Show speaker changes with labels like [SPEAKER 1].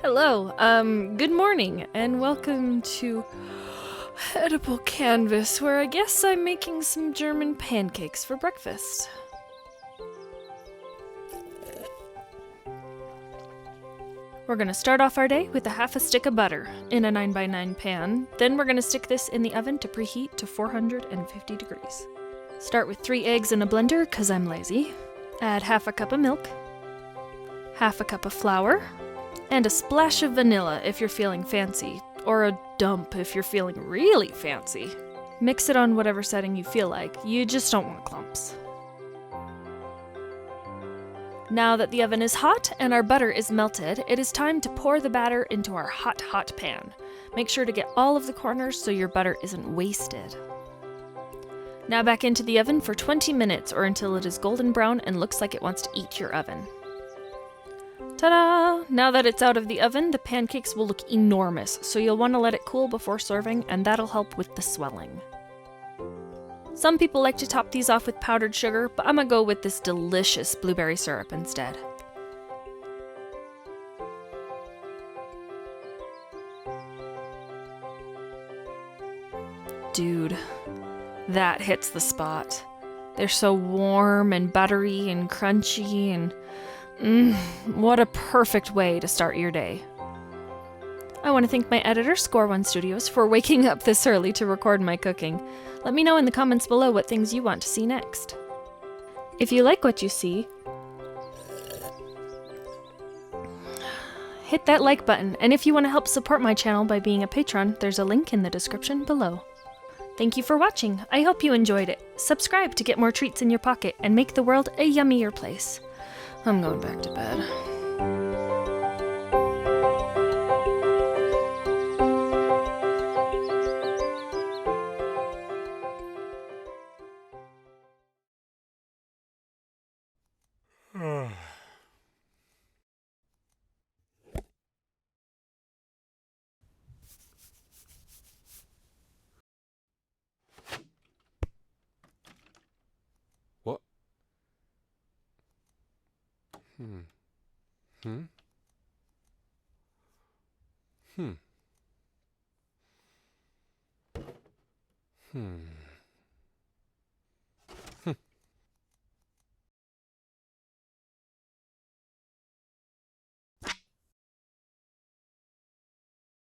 [SPEAKER 1] Hello, good morning, and welcome to Edible Canvas, where I guess I'm making some German pancakes for breakfast. We're gonna start off our day with a half a stick of butter in a 9x9 pan. Then we're gonna stick this in the oven to preheat to 450 degrees. Start with 3 eggs in a blender, cause I'm lazy. Add half a cup of milk, half a cup of flour, and a splash of vanilla if you're feeling fancy, or a dump if you're feeling really fancy. Mix it on whatever setting you feel like, you just don't want clumps. Now that the oven is hot and our butter is melted, it is time to pour the batter into our hot pan. Make sure to get all of the corners so your butter isn't wasted. Now back into the oven for 20 minutes or until it is golden brown and looks like it wants to eat your oven. Ta-da! Now that it's out of the oven, the pancakes will look enormous, so you'll want to let it cool before serving, and that'll help with the swelling. Some people like to top these off with powdered sugar, but I'm gonna go with this delicious blueberry syrup instead. Dude, that hits the spot. They're so warm and buttery and crunchy and what a perfect way to start your day. I want to thank my editor, Score One Studios, for waking up this early to record my cooking. Let me know in the comments below what things you want to see next. If you like what you see, hit that like button, and if you want to help support my channel by being a patron, there's a link in the description below. Thank you for watching. I hope you enjoyed it. Subscribe to get more treats in your pocket and make the world a yummier place. I'm going back to bed.
[SPEAKER 2] What? Hmm. Hmm? Hmm. Hmm.